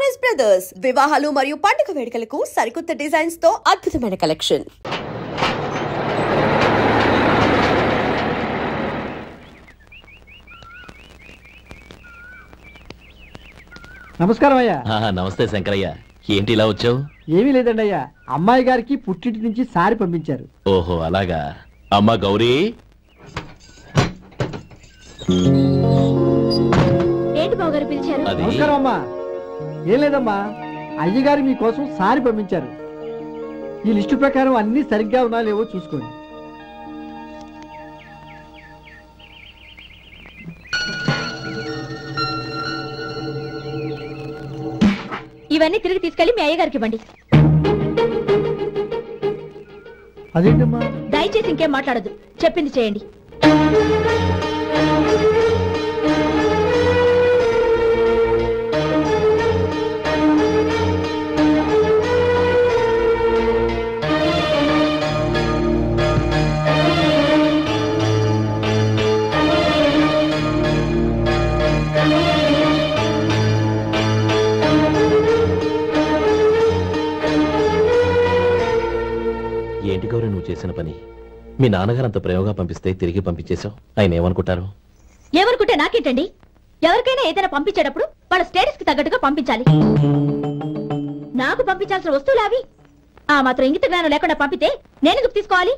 Choice brothers వివాహాలు మరియు పండుగ వేడుకలకు సరికొత్త డిజైన్స్ తో అద్భుతమైన కలెక్షన్. నమస్కారం అయ్యా. నమస్తే శంకరయ్య, ఏంటి ఇలా వచ్చావు? ఏమీ లేదండి అయ్యా, అమ్మాయి గారికి పుట్టింటి నుంచి సారి పంపించారు. ఓహో అలాగా. అమ్మా గౌరీ, నమస్కారం అమ్మా. ఏం లేదమ్మా, అయ్యగారు మీకోసం సారి పంపించారు. ఈ లిస్టు ప్రకారం అన్ని సరిగ్గా ఉన్నా లేవో చూసుకోండి. ఇవన్నీ తిరిగి తీసుకెళ్లి మీ అయ్యగారికి ఇవ్వండి. అదేంటమ్మా? దయచేసి ఇంకేం మాట్లాడదు, చెప్పింది చేయండి. ఏంటి గౌరీ నువ్వు చేసిన పని? మీ నాన్నగారు అంత ప్రేమగా పంపిస్తే తిరిగి పంపించేశావు. ఆయన ఏమనుకుంటారు? ఏమనుకుంటే నాకేంటండి? ఎవరికైనా ఏదైనా పంపించేటప్పుడు వాళ్ళ స్టేటస్ కి తగ్గట్టుగా పంపించాలి. నాకు పంపించాల్సిన వస్తువులు అవి. ఆ మాత్రం ఇంగిత జ్ఞానం లేకుండా పంపితే నేనెందుకు తీసుకోవాలి?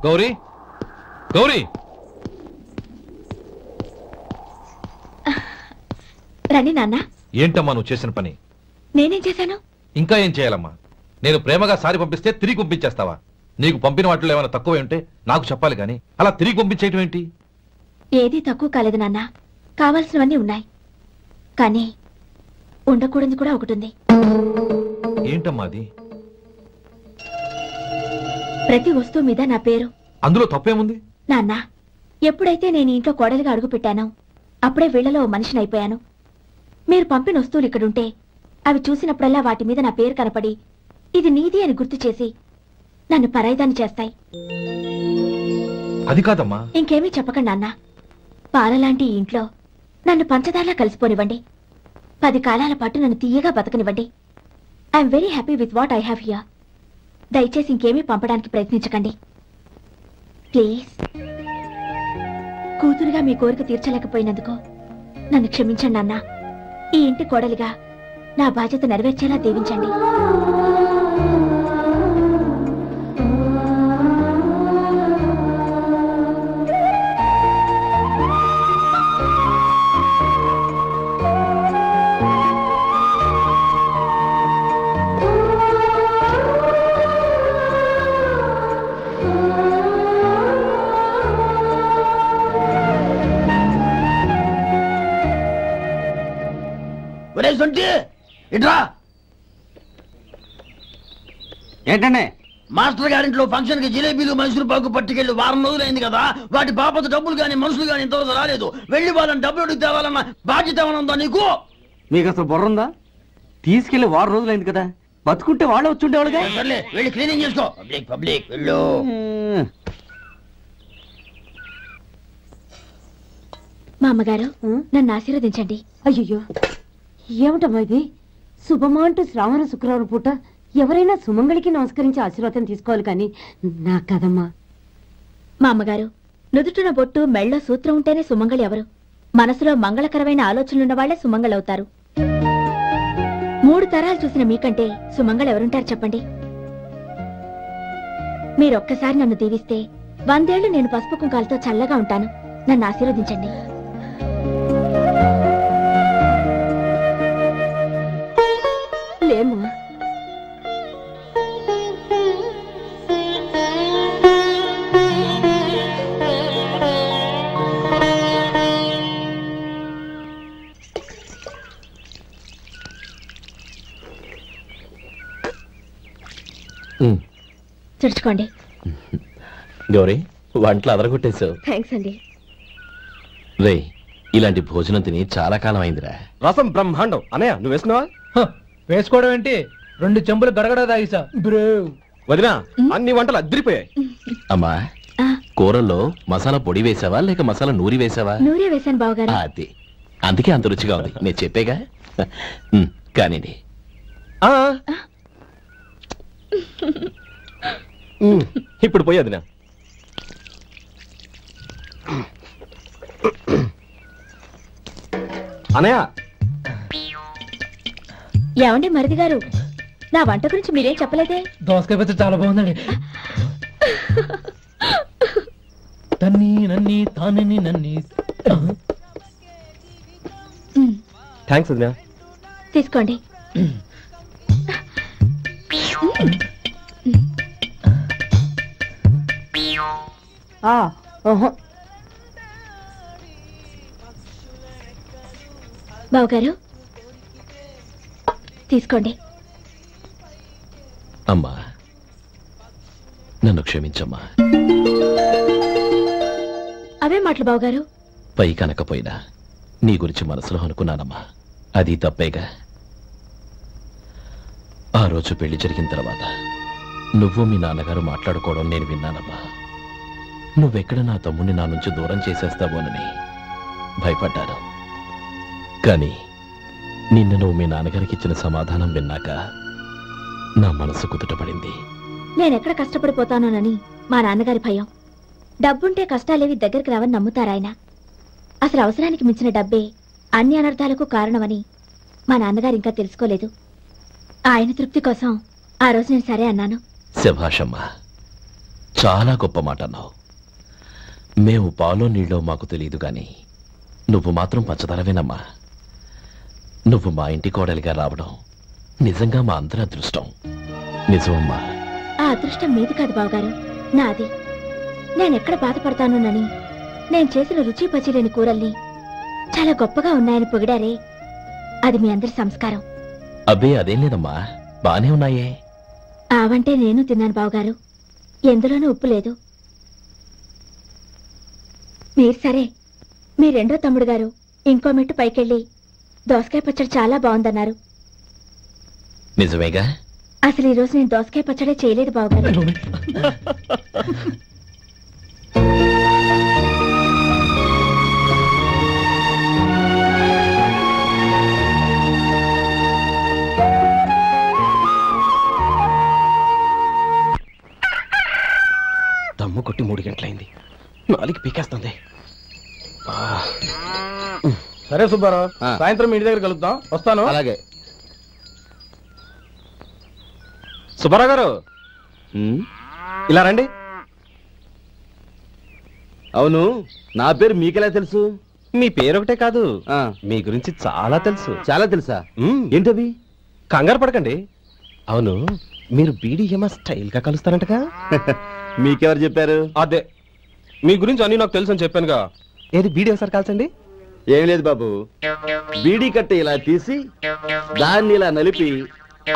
గౌరీ, గౌరీ, రండి నాన్న. ఏంటమ్మా నువ్వు చేసిన పని? నేనేం చేశాను? ఇంకా ఏం చేయాలమ్మా? నేను ప్రేమగా సారి పంపిస్తే తిరిగి పంపించేస్తావా? నీకు పంపిన వాటిలో ఏమైనా తక్కువ ఉంటే నాకు చెప్పాలి కానీ అలా తిరిగి పంపించేయటం ఏంటి? ఏదీ తక్కువ కాలేదు నాన్న, కావాల్సినవన్నీ ఉన్నాయి. కానీ ఉండకూడదు కూడా ఒకటి ఉంది. ఏంటమ్మా అది? ప్రతి వస్తువు మీద నా పేరు. అందులో తప్పేముంది? నాన్న, ఎప్పుడైతే నేను ఇంట్లో కోడలిగా అడుగు పెట్టానో అప్పుడే వీళ్లలో మనిషిని అయిపోయాను. మీరు పంపిన వస్తువులు ఇక్కడుంటే అవి చూసినప్పుడల్లా వాటి మీద నా పేరు కనపడి ఇది నీది అని గుర్తు చేసి నన్ను పరాయిదాన్ని చేస్తాయి. అది కాదమ్మా. ఇంకేమీ చెప్పకండి నాన్న. పాలలాంటి ఈ ఇంట్లో నన్ను పంచదారలా కలిసిపోనివ్వండి. 10 కాలాల పాటు నన్ను తీయగా బతకనివ్వండి. I'm very happy with what I have here. దయచేసి ఇంకేమీ పంపడానికి ప్రయత్నించకండి ప్లీజ్. కూతురుగా మీ కోరిక తీర్చలేకపోయినందుకు నన్ను క్షమించండి నాన్న. ఈ ఇంటి కోడలిగా నా బాధ్యత నెరవేర్చేలా దీవించండి. ఏంటంటే మాస్టర్ గారింట్లో ఫంక్షన్ కి జిలేబీలు మైసూరు పాకు పట్టుకెళ్ళి వారం రోజులైంది కదా, వాటి బాపత డబ్బులు కానీ మనుషులు కానీ ఇంతవరకు రాలేదు. వెళ్ళి వాళ్ళని డబ్బులు అడిగి తేవాలన్న బాధ్యత ఏమైనా ఉందా నీకు? మీకు అసలు బుర్ర ఉందా? తీసుకెళ్లి వారం రోజులైంది కదా, బతుకుంటే వాళ్ళు వచ్చుండేవాళ్ళుగా. సర్లే వెళ్ళి క్లీనింగ్ చేసుకో. పబ్లిక్ పబ్లిక్ వెళ్ళు. మా అమ్మగారు నన్ను ఆశీర్వదించండి. అయ్యో ఏమిటమ్మా ఇది? శుభమా అంటూ శ్రావణ శుక్రవారం పూట ఎవరైనా సుమంగళికి నమస్కరించి ఆశీర్వాదం తీసుకోవాలి కానీ నా కదమ్మా. మా అమ్మగారు నుదుటిన బొట్టు మెళ్ళో సూత్రం ఉంటేనే సుమంగళి ఎవరు? మనసులో మంగళకరమైన ఆలోచనలున్న వాళ్లే సుమంగళవుతారు. 3 తరాలు చూసిన మీకంటే సుమంగళ ఎవరుంటారు చెప్పండి? మీరొక్కసారి నన్ను దీవిస్తే 100 ఏళ్లు నేను పసుపు కుంకాలతో చల్లగా ఉంటాను. నన్ను ఆశీర్వదించండి. లేమ్మా, తుడుచుకోండి. గౌరీ వంటలు అదరగొట్టేశావు. థ్యాంక్స్ అండి. రే ఇలాంటి భోజనం తిని చాలా కాలం అయిందిరా. రసం బ్రహ్మాండం. అనయ్య నువ్వు వేసుకున్నావా? వేసుకోవడం ఏంటి, 2 చెంబులు గడగడ తాగిసా. వదినా అన్ని వంటలు అద్దరిపోయాయి. అమ్మా కూరల్లో మసాలా పొడి వేసావా లేక మసాలా నూరి వేసావా? నూరే వేశాను బావగారు. అది అందుకే అంత రుచిగా ఉంది. నేను చెప్పేగా. కానివ్వండి. ఇప్పుడు పోయి వదినా. అనయ్య ఏమండి మరిది గారు, నా వంట గురించి మీరేం చెప్పలేదే? దోసకాయ పచ్చడి చాలా బాగుందండి. తన్ని నన్ని తానని నన్ని. థ్యాంక్స్ వదినా. తీసుకోండి. బావగారు తీసుకోండి. అమ్మా నన్ను క్షమించమ్మా. అవే మాటలు బావగారు. పై కనకపోయినా నీ గురించి మనసులో అనుకున్నానమ్మా. అది తప్పేగా. ఆ రోజు పెళ్లి జరిగిన తర్వాత నువ్వు మీ నాన్నగారు మాట్లాడుకోవడం నేను విన్నానమ్మా. నువ్వెక్కడ నా తమ్ముడిని నా నుంచి దూరం చేసేస్తావోనని భయపడ్డాను. కానీ నిన్న నువ్వు మీ నాన్నగారికి ఇచ్చిన సమాధానం విన్నాక నా మనసు కుదుటపడింది. నేనెక్కడ కష్టపడిపోతానోనని మా నాన్నగారి భయం. డబ్బుంటే కష్టాలేవి దగ్గరికి రావని నమ్ముతారాయన. అసలు అవసరానికి మించిన డబ్బే అన్ని అనర్థాలకు కారణమని మా నాన్నగారు ఇంకా తెలుసుకోలేదు. ఆయన తృప్తి కోసం ఆ రోజు నేను సరే అన్నాను. శభాషమ్మా, చాలా గొప్ప మాట అన్నావు. మేము పాలో నీళ్ళో మాకు తెలియదు గాని నువ్వు మాత్రం పంచదారవేనమ్మా. నువ్వు మా ఇంటి కోడలిగా రావడం నిజంగా మా అందరి అదృష్టం. నిజమమ్మా. ఆ అదృష్టం మీది కాదు బావగారు, నాది. నేనెక్కడ బాధపడతానోనని నేను చేసిన రుచి పచిలేని కూరల్ని చాలా గొప్పగా ఉన్నాయని పొగిడారే, అది మీ అందరి సంస్కారం. అబ్బే అదేం లేదమ్మా, బానే ఉన్నాయే. ఆవంటే నేను తిన్నాను బావగారు, ఎందులోనూ ఉప్పు లేదు. మీరు సరే, మీ రెండో తమ్ముడు గారు ఇంకో మెట్టు పైకెళ్ళి దోసకాయ పచ్చడి చాలా బాగుందన్నారు. నిజమేగా? అసలు ఈ రోజు నేను దోసకాయ పచ్చడే చేయలేదు బావగారు. దమ్ము కొట్టి 3 గంటలైంది. 4కి పీకేస్తుంది. సరే సుబ్బారావు, సాయంత్రం ఇంటి దగ్గర కలుద్దాం. వస్తాను. అలాగే. సుబ్బారావు గారు ఇలా రండి. అవును, నా పేరు మీకెలా తెలుసు? మీ పేరు ఒకటే కాదు, మీ గురించి చాలా తెలుసు. చాలా తెలుసా? ఏంటవి? కంగారు పడకండి. అవును, మీరు బీడీఎంఆ స్టైల్ గా కలుస్తారంటగా? మీకెవరు చెప్పారు? అదే, మీ గురించి అన్ని నాకు తెలుసు అని చెప్పానుగా. ఏది బీడీ ఒకసారి కాల్చండి. ఏం లేదు బాబు, బీడీ కట్ట ఇలా తీసి దాన్ని ఇలా నలిపి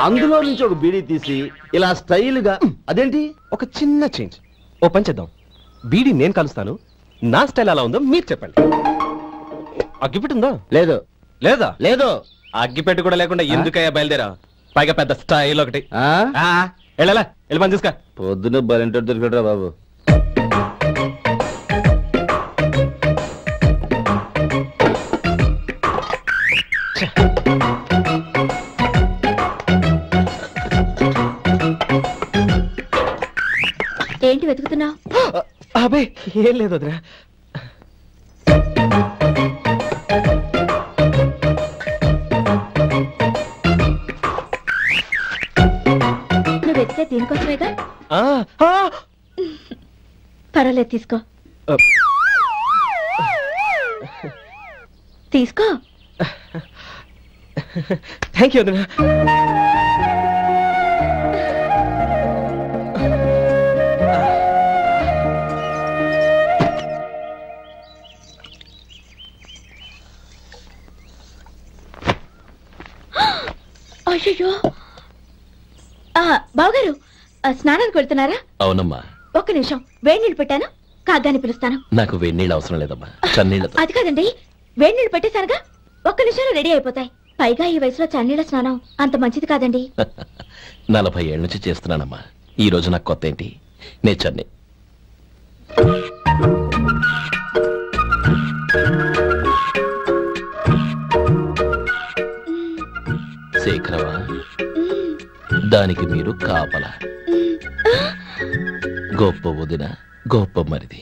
అందులో నుంచి ఒక బీడీ తీసి ఇలా స్టైల్ గా. అదేంటి? ఒక చిన్న చేంజ్. ఓ పని చేద్దాం, బీడీ నేను కలుస్తాను, నా స్టైల్ ఎలా ఉందో మీరు చెప్పండి. అగ్గిపెట్టి ఉందా? లేదు. లేదా? లేదు. అగ్గిపెట్టి కూడా లేకుండా ఎందుకయ్యా బయలుదేరా? పైగా పెద్ద స్టైల్ ఒకటి. వెళ్ళాలా, వెళ్ళి పని చూసుకో. పొద్దున బలింటో దొరికడరా బాబు. ఏంటి వెతుకుతున్నావు? అబే ఏం లేదు వదినా. నువ్వు వెతికే దీనికోసమేగా. పర్వాలేదు, తీసుకో తీసుకో. థ్యాంక్ యూ వదినా. అయ్యో బావగారు, స్నానానికి వెళ్తున్నారా? అవునమ్మా. ఒక్క నిమిషం, వేడి నీళ్ళు పెట్టాను, కాగ్గాని పిలుస్తాను. నాకు వేడి నీళ్ళు అవసరం లేదమ్మా, చన్నీళ్ళతో. అది కాదండి, వేడి నీళ్ళు పెట్టేశానుగా, ఒక్క నిమిషంలో రెడీ అయిపోతాయి. పైగా ఈ వయసులో చన్నీళ్ళ స్నానం అంత మంచిది కాదండి. 40 ఏళ్ళ నుంచి చేస్తున్నానమ్మా, ఈ రోజు నాకు కొత్త ఏంటి? నే చన్నీ. శేఖరవా, దానికి మీరు కాపలా. గొప్ప వదిన, గొప్ప మరిది.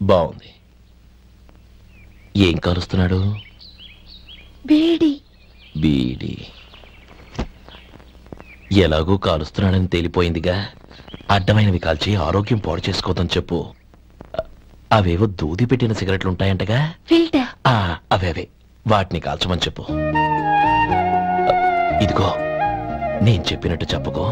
బాగుంది. ఏం కాలుస్తున్నాడు? బీడి. బీడి ఎలాగూ కాలుస్తున్నాడని తేలిపోయిందిగా. అడ్డమైనవి కాల్చి ఆరోగ్యం పాడు చేసుకోదని చెప్పు. అవేవో దూది పెట్టిన సిగరెట్లు ఉంటాయంటగా, ఫిల్టర్. అవే వాటిని కాల్చమని చెప్పు. ఇదిగో నేను చెప్పినట్టు చెప్పుకో.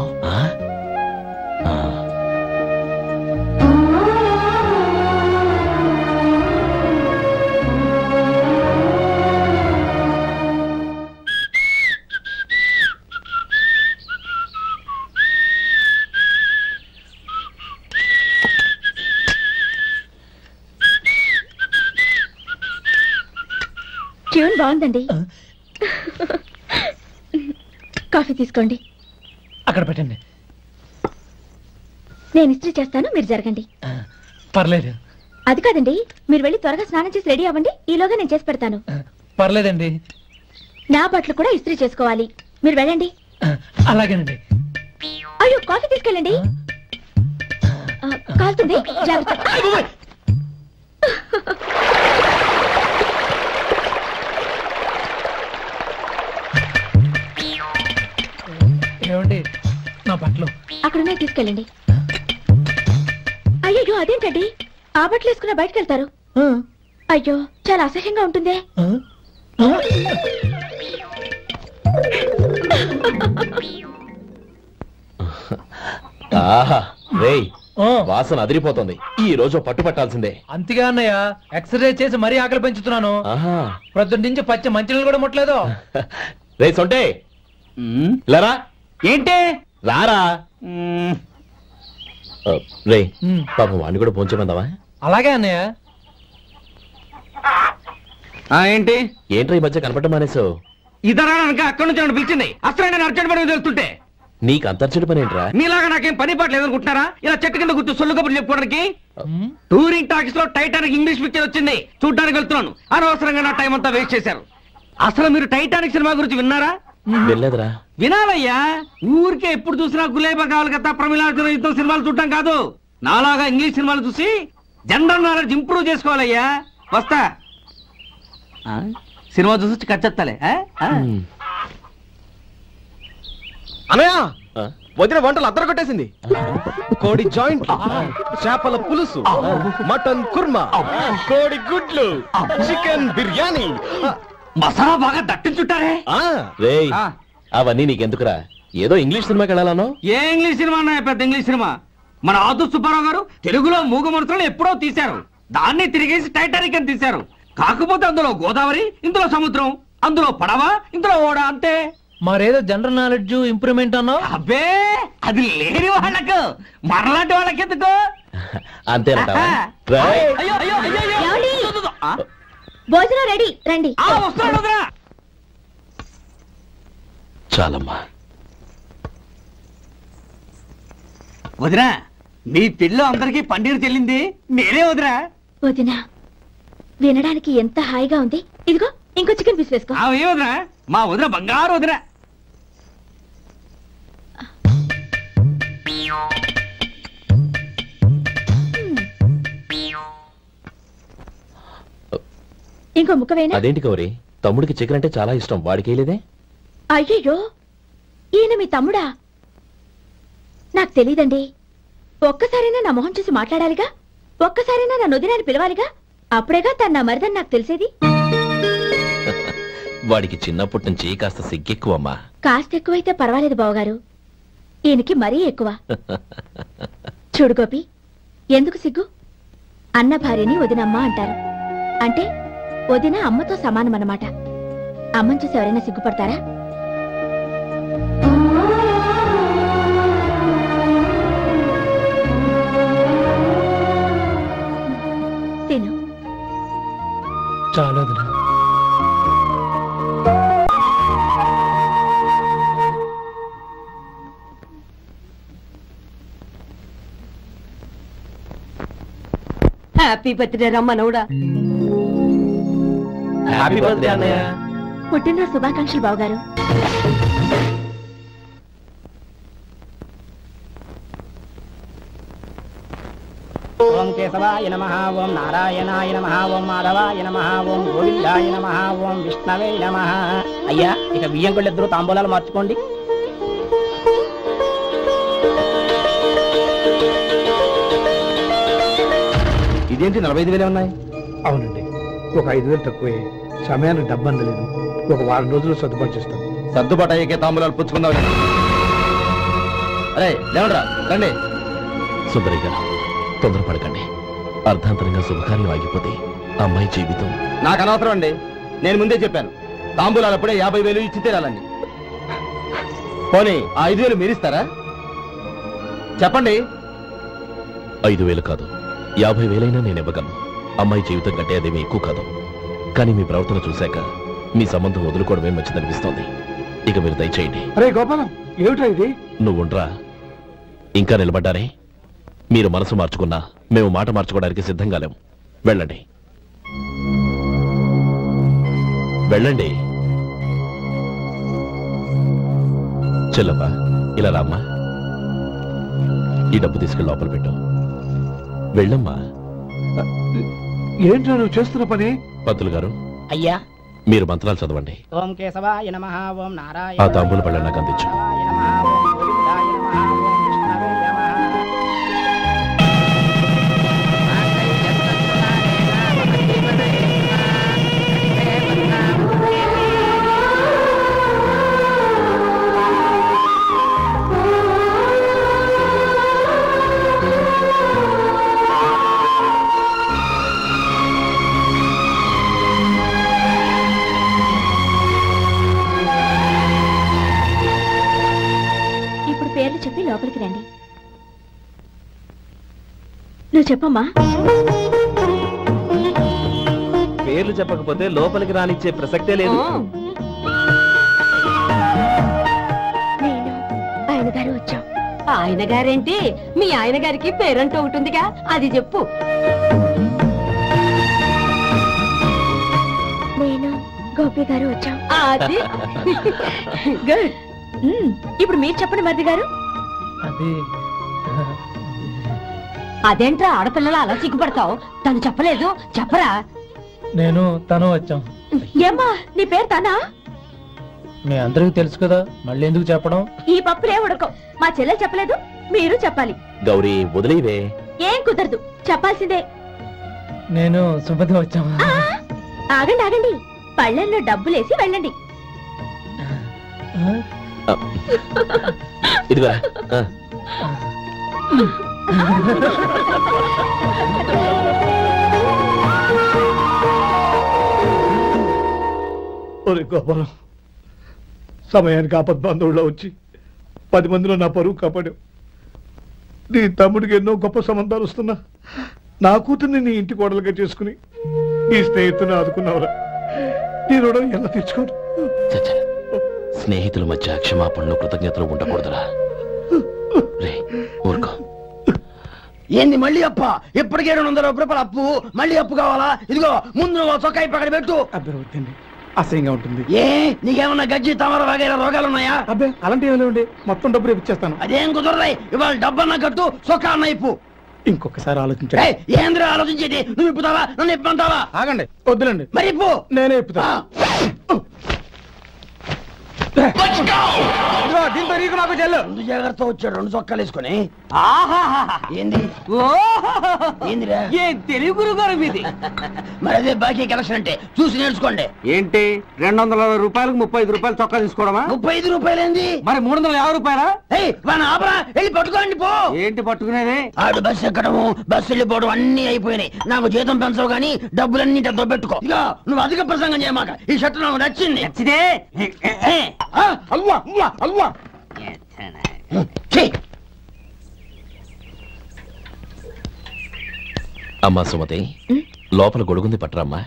ట్యూన్ బాగుందండి. కాఫీ తీసుకోండి. అక్కడ పెట్టండి. నేను ఇస్త్రీ చేస్తాను, మీరు జరగండి. పర్లేదు. అది కాదండి, మీరు వెళ్ళి త్వరగా స్నానం చేసి రెడీ అవ్వండి, ఈలోగా నేను చేసి పెడతాను. పర్లేదండి. నా బట్టలు కూడా ఇస్త్రీ చేసుకోవాలి, మీరు వెళ్ళండి. అలాగేనండి. అయ్యో, కాఫీ తీసుకెళ్ళండి. కాలుతుంది, జాగ్రత్త. ఏమండి, నా బట్టలు అక్కడున్నా తీసుకెళ్ళండి. అయ్యో, అదేంటండి, ఆ బట్టలు వేసుకున్న బయటకు వెళ్తారు? అయ్యో, చాలా అసహ్యంగా ఉంటుందే. వాసన అదిరిపోతుంది. ఈ రోజు పట్టు పట్టాల్సిందే. అంతగా అన్నయ్య, ఎక్సర్సైజ్ చేసి మరీ ఆకలి పెంచుతున్నాను. ప్రొద్దున నుంచి పచ్చి మంచినీళ్ళు కూడా ముట్టలేదు. రే సొంటే, లరా. ఏంటి? రారా. రే పాపం వాడిని కూడా పోంచమందావా? అలాగే అన్నయ్య. ఏంటి ఏంట్రా ఈ మధ్య కనపడటం మానేసావు? ఇదరా అక్కడి నుంచి నన్ను పిలిచింది. అసలు నేను అర్జెంట్ పని తెలుస్తుంటే నీకు అంతర్చడి పని ఏంట్రా? మీలాగా నాకేం పని పాట లేదనుకుంటున్నారా? ఇలా చెట్టు కింద కూర్చో సొల్లు కబుర్లు చెప్పుకోవడానికి. టూరింగ్ టాకీస్ లో టైటానిక్ ఇంగ్లీష్ పిక్చర్ వచ్చింది, చూడ్డానికి వెళ్తున్నాను. అనవసరంగా నా టైం అంతా వేస్ట్ చేశారు. అసలు మీరు టైటానిక్ సినిమా గురించి విన్నారా? వెళ్ళలేదురా. వినాలయ్యా. ఊరికే ఎప్పుడు చూసినా గులేబా కావాలి కదా, ప్రమిళార్జున యుద్ధం సినిమాలు చూడటం కాదు. నాలాగా ఇంగ్లీష్ సినిమాలు చూసి జనరల్ నాలెడ్జ్ ఇంప్రూవ్ చేసుకోవాలయ్యా. వస్తా. సినిమా చూసి కచ్చెత్తాలే. అనయ్య, వదిన వంటలు అద్దరు కొట్టేసింది. కోడి జాయింట్, చేపల పులుసు, మటన్ కుర్మా, కోడి గుడ్లు, చికెన్ బిర్యానీ, మసాలా బాగా దట్టించుంటారే. అవన్నీ నీకెందుకురా? ఏదో ఇంగ్లీష్ సినిమాకి వెళ్ళాలను. ఏ ఇంగ్లీష్ సినిమా అన్నా? పెద్ద ఇంగ్లీష్ సినిమా. మన ఆదు సుబ్బారావు గారు తెలుగులో మూగ మనుషులను ఎప్పుడో తీశారు. దాన్ని తిరిగేసి టైటానిక్ అని తీశారు. కాకపోతే అందులో గోదావరి, ఇందులో సముద్రం, అందులో పడవ, ఇందులో ఓడ, అంతే. మరేదో జనరల్ నాలెడ్జ్ ఇంప్రూవ్మెంట్ అన్నావు. అబ్బే, అది లేని వాళ్ళకు, మరలాంటి వాళ్ళకి ఎందుకు? అంతేనంటావా? భోజనం రెడీ, రండి. చాలమ్మా. వదినా, మీ పిల్ల అందరికీ పన్నీరు చెల్లింది నేనే వదినా. వదినా, వినడానికి ఎంత హాయిగా ఉంది. ఇదిగో ఇంకో చికెన్ పీస్ వేసుకో. ఏ వదినా, మా వదిన బంగారు వదినా. ఇంకో ముక్క వేనా? అదేంటి గౌరీ, తమ్ముడికి చికెన్ అంటే చాలా ఇష్టం, వాడికి లేదే? అయ్యయ్యో, ఈయన మీ తమ్ముడా? నాకు తెలీదండి. ఒక్కసారైనా నా మొహం చూసి మాట్లాడాలిగా, ఒక్కసారైనా నా నొదినాన్ని పిలవాలిగా, అప్పుడేగా తన నా మరిదని నాకు తెలిసేది. వాడికి చిన్నప్పటి నుంచి కాస్త సిగ్గెక్కువమ్మా. కాస్త ఎక్కువైతే పర్వాలేదు బావగారు, ఈయనకి మరీ ఎక్కువ. చూడు గోపి, ఎందుకు సిగ్గు? అన్న భార్యని వదినమ్మ అంటారు. అంటే వదిన అమ్మతో సమానమన్నమాట. అమ్మని చూసి ఎవరైనా సిగ్గుపడతారా? చాలు వదినా. హ్యాపీ బర్త్డే రమ్మనవుడా. హ్యాపీ బర్త్డే అన్నయ్య. పుట్టినరోజు శుభాకాంక్షలు బావగారు. ఓం కేశవాయ నమః, ఓం నారాయణాయ నమః, ఓం మాధవాయ నమః, ఓం గోవిందాయ నమః, ఓం విష్ణవే నమః. అయ్యా, ఇక బియ్యం కొళ్ళిద్దరూ తాంబూలాలు మార్చుకోండి. ఇదేంటి 45,000 ఉన్నాయి? అవునండి, ఒక 5,000 తక్కువే. సమయానికి డబ్బు అందలేదు. ఒక వారం రోజులు సర్దుబాటు చేస్తాం. సర్దుబాటు అయ్యే తాంబూలాలు పుచ్చుకుందాం. అరే లేవరా రండి. సుందరి గారు, తొందరపడకండి. అర్ధాంతరంగా శుభకార్యం ఆగిపోతే అమ్మాయి జీవితం. నాకు అనవసరం అండి. నేను ముందే చెప్పాను, తాంబూలాలు అప్పుడే 50,000 ఇచ్చి తీరాలండి. పోనీ ఆ 5,000 మీరిస్తారా? చెప్పండి. 5,000 కాదు, 50,000 నేను ఇవ్వగలను. అమ్మాయి జీవితం కంటే అదేమీ ఎక్కువ కాదు. కానీ మీ ప్రవర్తన చూశాక మీ సంబంధం వదులుకోవడమే మంచిదనిపిస్తోంది. ఇక మీరు దయచేయండి. అరే గోపాలం, ఏమిటా ఇది? నువ్వుండ్రా. ఇంకా నిలబడ్డారే? మీరు మనసు మార్చుకున్నా మేము మాట మార్చుకోవడానికి సిద్ధంగా లేము. వెళ్ళండి, వెళ్ళండి. చెల్లమ్మా, ఇలా రామ్మా. ఈ డబ్బు తీసుకెళ్ళి లోపల పెట్టు. వెళ్ళమ్మా. ఏంటో నువ్వు చేస్తున్న పని? పంతులు గారు, అయ్యా, మీరు మంత్రాలు చదవండి. ఓం కేశవాయ నమః, ఓం నారాయణ. ఆ తాంబూల పళ్ళ నాకు అందించు. పేర్లు చెప్పి లోపలికి రండి. నువ్వు చెప్పమ్మా. పేర్లు చెప్పకపోతే లోపలికి రానిచ్చే ప్రసక్తే లేదు. నేను ఆయన గారు వచ్చాం. ఆయన గారేంటి? మీ ఆయన గారికి పేరంటూ ఉంటుందిగా, అది చెప్పు. నేను గోపి గారు వచ్చాం. అది గుడ్. ఇప్పుడు మీరు చెప్పండి మరిది గారు. అదేంట్రా ఆడపిల్లలు అలా సిగ్గుపడతావు? తను చెప్పలేదు, చెప్పరా. నేను తను వచ్చాం. ఏమ్మా, నీ పేరు తనా? మీ అందరికి తెలుసు కదా, మళ్ళీ ఎందుకు చెప్పడం? ఈ పప్పులే ఉడకం. మా చెల్లెలు చెప్పలేదు, మీరు చెప్పాలి. గౌరీ, వదిలేవే. ఏం కుదరదు, చెప్పాల్సిందే. నేను సుమతి వచ్చాం. ఆగండి ఆగండి, పళ్ళెల్లో డబ్బులేసి వెళ్ళండి. ఇదిగా గోపాలం, సమయానికి ఆపద్బంధువుల్లో వచ్చి 10 మందిలో నా పరువు కాపాడావు. నీ తమ్ముడికి ఎన్నో గొప్ప సంబంధాలు వస్తున్నా నా కూతుర్ని నీ ఇంటి కోడలుగా చేసుకుని నీ స్నేహితుని ఆదుకున్నావురా. నీ రుణం ఎలా తీర్చుకోరు? స్నేహితుల మధ్య క్షమాపణలు కృతజ్ఞతలు ఉండకూడదురా. రే ఊరుకో. ఏంది మళ్ళీ అప్ప? ఇప్పటికే 200 రూపాయల అప్పు, మళ్ళీ అప్పు కావాలా? ఇదిగో ముందు నువ్వు చొక్కాయి పక్కన పెట్టు. అబ్బే, అసహ్యంగా ఉంటుంది. ఏ నీకేమన్నా గజ్జి తమర వగైరా రోగాలున్నాయా? అబ్బే, అలాంటి ఏమైనా మొత్తం డబ్బు రేపు ఇచ్చేస్తాను. అదేం కుదరదాయి. ఇవాళ డబ్బన్నా కట్టు, చొక్కా అన్న ఇప్పు. ఇంకొకసారి ఆలోచించండి. ఏంద్ర ఆలోచించేది? నువ్వు ఇప్పుతావా, నన్ను ఇప్పంటావా? ఆగండి, వద్దులండి. మరి ఇప్పు. నేనే ఇప్పుతా. దీంతో నీకు నాకు చెల్లు. 2 జాగ్రత్త వచ్చాడు, 2 చొక్కాలు వేసుకుని. ఏంది ఏందిరా? ఏ తెలుగు గారు మీది? మరి అదే బాకీ కలెక్షన్ అంటే చూసి నేర్చుకోండి. ఏంటి 260 రూపాయలకు 35 రూపాయలు చొక్కా తీసుకోవడమా? 35 రూపాయలు ఏంది? మరి 350 రూపాయలా? వాడిని ఆపరా, వెళ్ళి పట్టుకోండి పో. ఏంటి పట్టుకునేది? ఆడు బస్సు ఎక్కడము, బస్సు వెళ్ళిపోవడం అన్ని అయిపోయినాయి. నాకు జీతం పెంచవు గానీ డబ్బులన్నీ పెట్టుకో. ఇక నువ్వు అధిక ప్రసంగం చేయమాక. ఈ షర్ట్ నాకు నచ్చింది. నచ్చితే అల్వా అల్వా అల్వా. అమ్మా సుమతి, లోపల గొడుగుంది పట్టరమ్మా.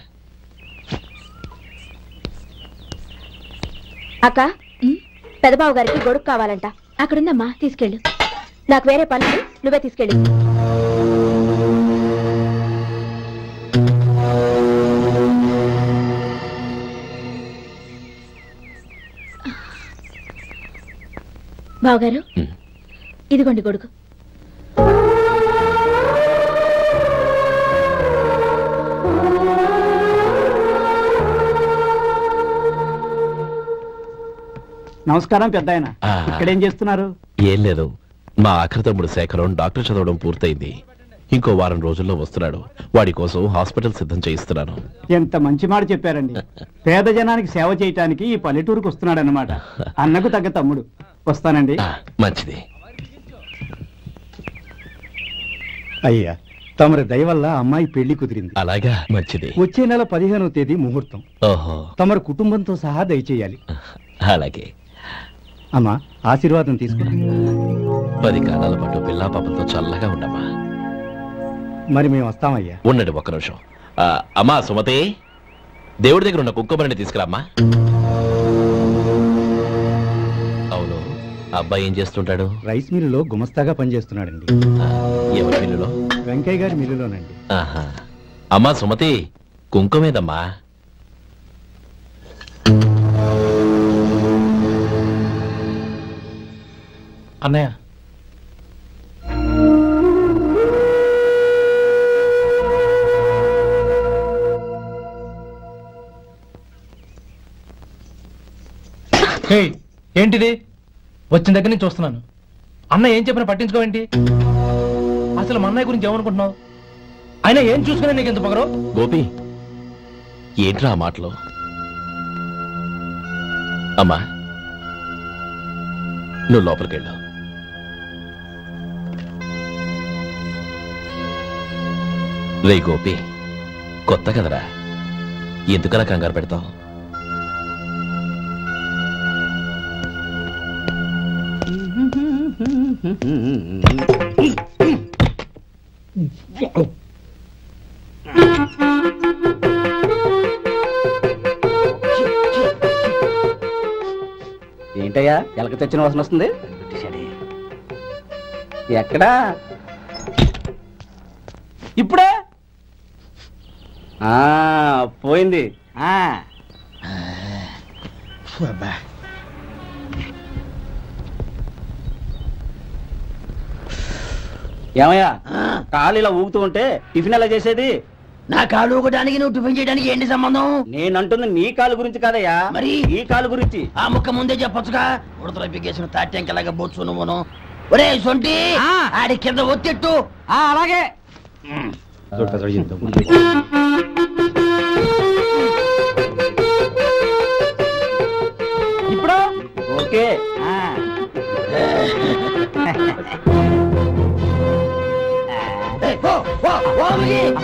అక్క పెదబాబు గారికి గొడుగు కావాలంట. అక్కడుందమ్మా, తీసుకెళ్ళు. నాకు వేరే పనులు, నువ్వే తీసుకెళ్ళి. బావగారు, ఇదిగోండి గొడుగు. నమస్కారం పెద్దాయన. ఇక్కడేం చేస్తున్నారు? ఏం లేదు, మా ఆఖరి తమ్ముడు శేఖరం డాక్టర్ చదవడం పూర్తయింది. ఇంకో వారం రోజుల్లో వస్తున్నాడు. వాడి కోసం హాస్పిటల్ సిద్ధం చేయిస్తున్నాను. ఎంత మంచి మాట చెప్పారండి. పేద జనానికి సేవ చేయటానికి ఈ పల్లెటూరుకు వస్తున్నాడు అన్నమాట. అన్నకు తగ్గ తమ్ముడు. వస్తానండి. మంచిది. అయ్యా, తమరి దయ వల్ల అమ్మాయి పెళ్లి కుదిరింది. అలాగా, మంచిది. వచ్చే నెల 15వ తేదీ ముహూర్తం. ఓహో. తమరి కుటుంబంతో సహా దయచేయాలి. అలాగే. అమ్మా, ఆశీర్వాదం తీసుకురా. 10 కాలాల పాటు పిల్లా పాపలతో చల్లగా ఉండమ్మా. మరి మేము వస్తామయ్యా. ఉండండి ఒక్క నిమిషం. అమ్మా సుమతి, దేవుడి దగ్గర ఉన్న కుక్కమరిని తీసుకురామ్మా. అవును, అబ్బాయి ఏం చేస్తుంటాడు? రైస్ మిల్లులో గుమస్తాగా పనిచేస్తున్నాడండి. ఎవరి మిల్లులో? వెంకయ్య గారి మిల్లులోనండి. ఆహా. అమ్మా సుమతి, కుంకుమేదమ్మా? అన్నయ్య, ఏంటిది? వచ్చిన దగ్గర నుంచి చూస్తున్నాను. అన్న ఏం చెప్పినా పట్టించుకోవేంటి? అసలు మా అన్నయ్య గురించి ఏమనుకుంటున్నావు? అయినా ఏం చూసుకున్నా నీకు ఎంత పొగరు? గోపి, ఏంట్రా ఆ మాటలు? అమ్మా, నువ్వు లోపలికెళ్ళు. రే గోపి, కొత్త కదరా, ఎందుకలా కంగారు పెడతావు? ఏంటయ్యా, ఎలక తెచ్చిన వాసన వస్తుంది? ఎక్కడా? ఇప్పుడే పోయింది. ఏమయ్యా, కాలు ఇలా ఊగుతూ ఉంటే టిఫిన్ ఎలా చేసేది? నా కాలు ఊగడానికి నువ్వు టిఫిన్ చేయడానికి ఏంటి సంబంధం? నేనంటుంది నీ కాలు గురించి కాదయ్యా, మరి ఈ కాలు గురించి. ఆ ముక్క ముందే చెప్పొచ్చుగా. ఉడతలో పిగేసిన తాట్యంకలాగా బొచ్చు నువ్వును. ఒరే సొంటి, ఆడి కింద ఒత్తిట్టు. అలాగే. ఇప్పుడు ఓకే.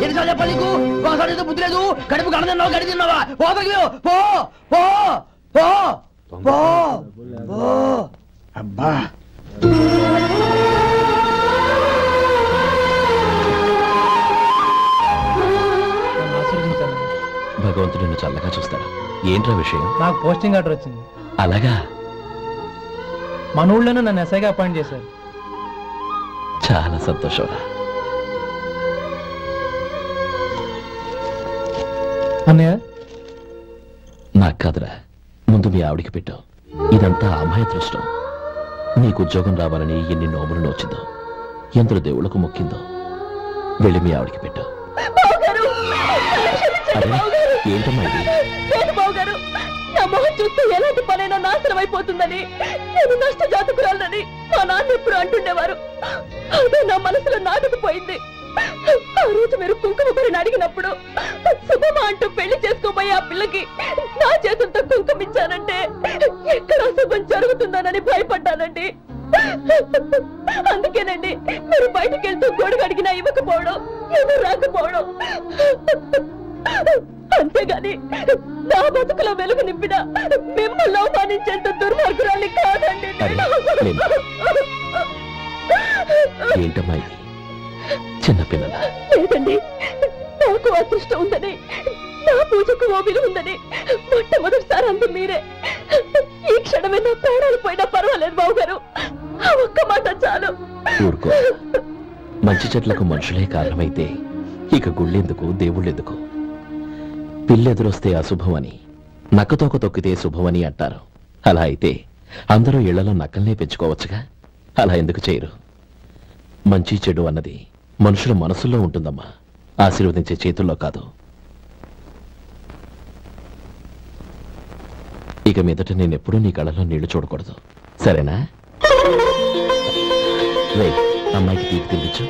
ఎన్నిసార్లు చెప్పాలి నీకు? ఒకసారి బుద్ధి లేదు. కడుపు గడ తిన్నావు, గడి తిన్నావా? పోతకి పో పో పో పో పో. అబ్బా, భగవంతుడు నిన్ను చల్లగా చూస్తాడు. ఏంట్రా విషయం? నాకు పోస్టింగ్ ఆర్డర్ వచ్చింది. అలాగా? మన ఊళ్ళోనే నన్ను ఎస్ఐగా అపాయింట్ చేశారు. చాలా సంతోషం. అన్నయ్య, నాకు కాదురా, ముందు మీ ఆవిడికి పెట్టు. ఇదంతా అమ్మాయి దృష్టం. నీకు ఉద్యోగం రావాలని ఎన్ని నోములు నోచిందో, ఎందరు దేవుళ్లకు మొక్కిందో. వెళ్ళి మీ ఆవిడికి పెట్టు. ఏంటమ్మా ఇది? నా మొహం చూస్తే ఎలాంటి పనైనా నాశనం అయిపోతుందని, నేను నష్ట జాతకురాలని మా నాన్న ఎప్పుడు అంటుండేవారు. అదే నా మనసులో నాటుకుపోయింది. ఆ రోజు మీరు కుంకుమ భరిని అడిగినప్పుడు శుభమా అంటూ పెళ్లి చేసుకోబోయే ఆ పిల్లకి నా చేతులతో కుంకుమ ఇచ్చానంటే ఎక్కడ శుభం జరుగుతుందోనని భయపడ్డానండి. అందుకేనండి మీరు బయటకు వెళ్తూ గొడుగు అడిగినా ఇవ్వకపోవడం, ఎవరు రాకపోవడం. అంతేగాని నా బతుకులో వెలుగు నింపిన మిమ్మల్ని అవమానించేంత దుర్మార్గురాలి కాదండి. ఏంటమ్మా ఇది? చిన్నపిల్లల లేదండి, నాకు అదృష్టం ఉందని, నా పూజకు ఓ విలువ ఉందని మొట్టమొదటిసారి అందు మీరే. ఈ క్షణమే నా ప్రాణాలు పోయినా పర్వాలేదు బావగారు. ఆ ఒక్క మాట చాలు. ఊరుకో. మంచి చెట్లకు మనుషులే కారణమైతే ఇక గుళ్ళెందుకు దేవుళ్ళెందుకు? పిల్లెదురొస్తే అశుభమని, నక్కతోక తొక్కితే శుభమని అంటారు. అలా అయితే అందరూ ఇళ్లలో నక్కల్నే పెంచుకోవచ్చుగా. అలా ఎందుకు చేయరు? మంచి చెడు అన్నది మనుషుల మనసుల్లో ఉంటుందమ్మా, ఆశీర్వదించే చేతుల్లో కాదు. ఇక మీదట నేనెప్పుడూ నీ కళ్ళలో నీళ్లు చూడకూడదు, సరేనా? రే, అమ్మాయికి తీపి తినిపించు.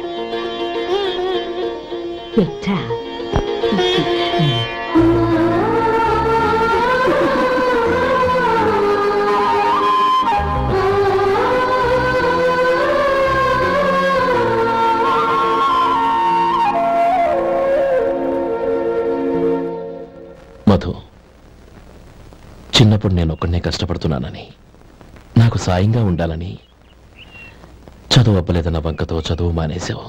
మధు, చిన్నప్పుడు నేను ఒక్కడనే కష్టపడుతున్నానని, నాకు సాయంగా ఉండాలని చదువు అవ్వలేదన్న వంకతో చదువు మానేశావు.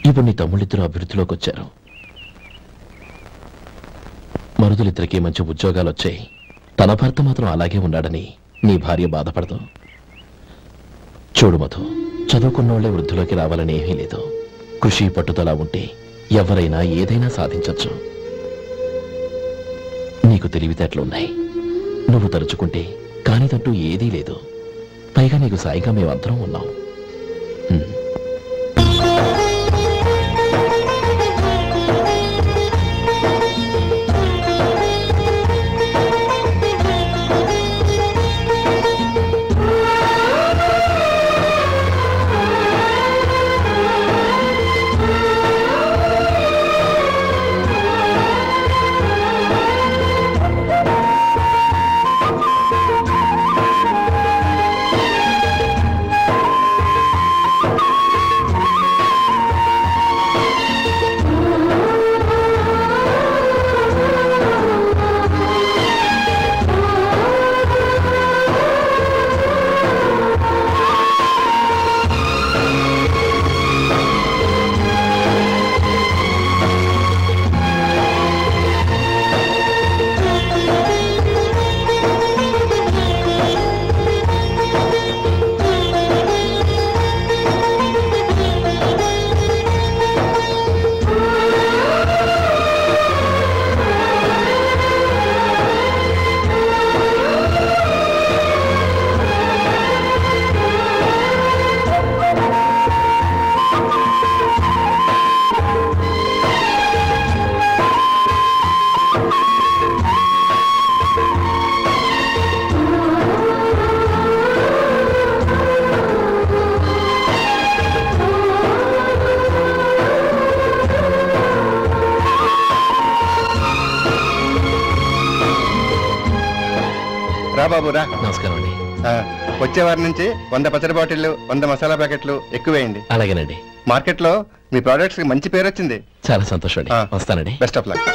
ఇప్పుడు నీ తమ్ముళ్ళిద్దరూ అభివృద్ధిలోకి వచ్చారు. మరుదులిద్దరికీ మంచి ఉద్యోగాలు వచ్చాయి. తన భర్త మాత్రం అలాగే ఉన్నాడని నీ భార్య బాధపడదు. చూడు మధు, చదువుకున్నోళ్లే వృద్ధిలోకి రావాలని ఏమీ లేదు. కృషి పట్టుదల ఉంటే ఎవరైనా ఏదైనా సాధించొచ్చు. నీకు తెలివితేటలున్నాయి. నువ్వు తలుచుకుంటే కానిదంటూ ఏదీ లేదు. పైగా నీకు సాయిగా మేమందరం ఉన్నాం. బాబు రా. నమస్కారం అండి. వచ్చే వారి నుంచి 100 పచ్చడి బాటిళ్లు, 100 మసాలా ప్యాకెట్లు ఎక్కువేయండి. అలాగేనండి. మార్కెట్ లో మీ ప్రొడక్ట్స్ కి మంచి పేరు వచ్చింది. చాలా సంతోషం అండి. వస్తానండి. Best of luck.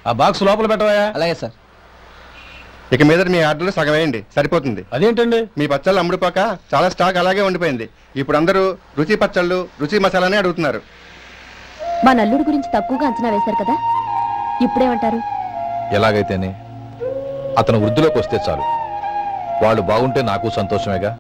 ఆ బాక్స్ లోపల పెట్టవా? అలాగే సార్. ఇక మీద మీ ఆర్డర్లు సగం వేయండి, సరిపోతుంది. అదేంటండి? మీ పచ్చళ్ళు అమ్ముడుపోక చాలా స్టాక్ అలాగే ఉండిపోయింది. ఇప్పుడు అందరూ రుచి పచ్చళ్ళు, రుచి మసాలానే అడుగుతున్నారు. మా నల్లుడి గురించి తక్కువగా అంచనా వేశారు కదా, ఇప్పుడేమంటారు? ఎలాగైతేనే అతను వృద్ధిలోకి వస్తే చాలు. వాళ్ళు బాగుంటే నాకు సంతోషమేగా.